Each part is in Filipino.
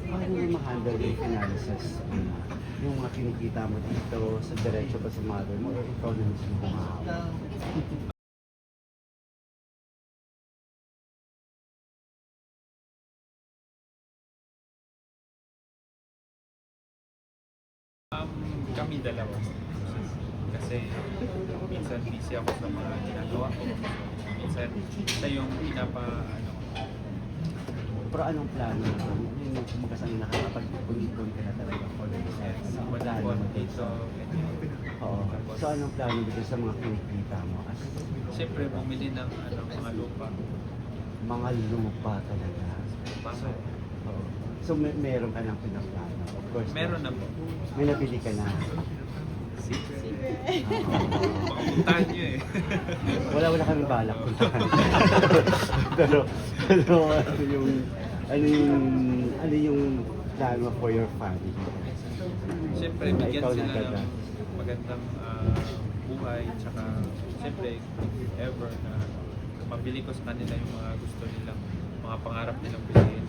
Paano mo ma-handle yung finances? Yung mga kinikita mo dito, sa diretso ba sa mother mo, o ikaw na mismo kumahawak? Kami dalawa. Kasi minsan busy ako sa mga ginagawa ko. Minsan siya yung Pero anong plano mo? Yung magkasama na nakakapag-ipon ka na talaga for yourself. Anong plano mo dito. Oo. So anong plano mo dito sa mga kinikita mo? Siyempre, bumili ng mga lupa. Mga lupa talaga. Bahay. Oo. So meron ka ng pinaplano? Of course. Meron na po. May nabili ka na? Secret. Baka puntahan nyo eh. Wala kami balak puntahan. pero ano yung plano for your family? Siyempre, bigyan Ikaw sila na ng magandang buhay. Tsaka, siyempre, if ever na mabili ko sa kanila yung mga gusto nilang, mga pangarap nilang bilhin,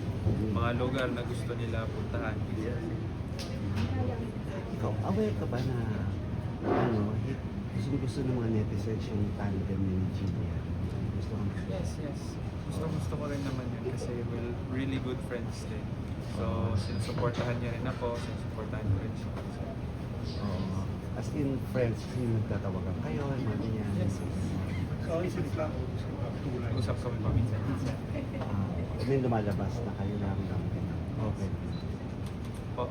mga lugar na gusto nila puntahan. Ikaw, aware ka ba na gusto ng mga netizens yung tandem ni Gina? Gusto ka Yes. Gusto ko rin naman yun kasi we're really good friends din. So, sinusuportahan niya rin ako, sinusuportahan ko rin siya. As in, friends, yung nagtatawagan kayo, mga ganyan. Yes. So, isip lang, tulay. Usap kami paminsan. May lumalabas na kayo lang. Okay. Po.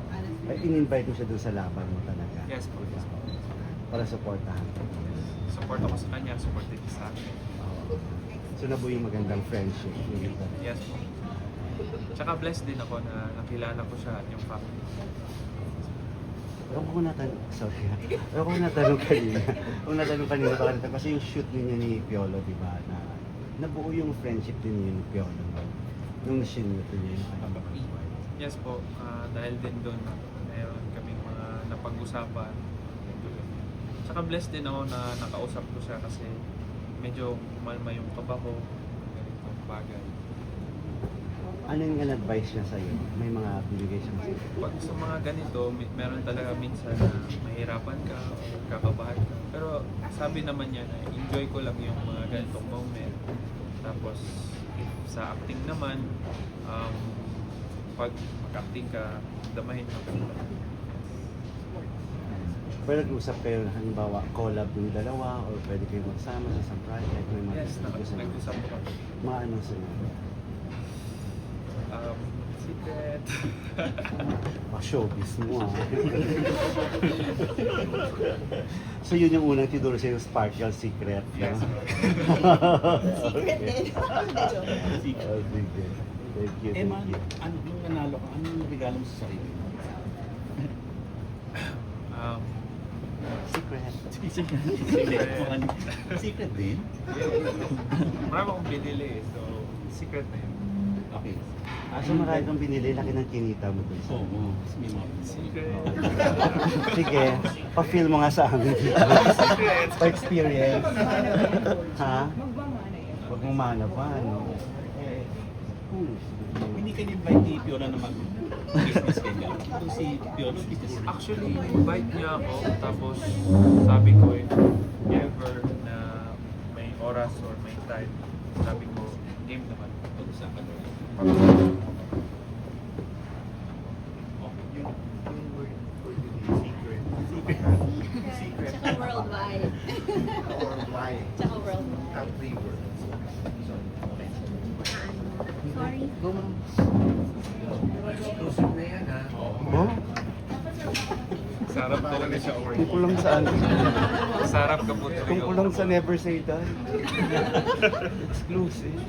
Ay, in-invite mo siya dun sa laban mo talaga? Yes po. Para supportahan. Support ako sa kanya, support din sa akin. So nabuo yung magandang friendship. Yes po. Tsaka blessed din ako na nakilala ko siya at yung family. Pero kung natanong kanina, kasi yung shoot ninyo ni Piolo, di ba, na nabuo yung friendship din niyo ni Piolo, no? Nung sinute niyo yung Yes po, dahil din doon, mayroon kaming mga napag-usapan. Tsaka blessed din ako na nakausap ko siya kasi medyo malma yung kaba ko, ganitong bagay. Ano yung advice niya sa'yo? May mga binigay siya sa'yo? Pag sa mga ganito, meron talaga minsan na mahirapan ka o kakabahan ka. Pero sabi naman niya na enjoy ko lang yung mga ganitong moment. Tapos sa acting naman, pag mag-acting ka, damahin mo ka. Pero nag-usap kayo na halimbawa collab yung dalawa or pwede kayo magsama sa isang project? May mga Yes, nag-usap ko kami. Mga ano sa'yo? Secret. Showbiz mo So yun yung unang tinuro sa'yo, Sparkle Secret, Yes. no? Secret din. Sige. Thank you. Ano yung nanalo ka? Ano yung regalo mo sa sarili mo? Secret. Secret din? Marami akong binili eh, so secret na yun. Okay. So marami kang binili, laki ng kinita mo dun sa... Oo. May mga Secret. Sige, pa-feel mo nga sa amin. Secret. Pa-experience. Ha? Magmamana yun. Huwag mong mana pa, ano? Hindi ka ni-invite ni Piolo na mag-business kanya. Kung si Piolo business. Actually, invite niya ako, tapos sabi ko if ever na may oras or may time, sabi ko, game naman. Pag-usapan mo. Secret. Tsaka worldwide. Worldwide. Tsaka worldwide. Country world. Sorry. Exclusive na yan, ha? Oh? Sarap talaga siya, Ori. Tungkol lang saan? Sarap ka po talaga. Tungkol lang sa Never Say Die. Exclusive.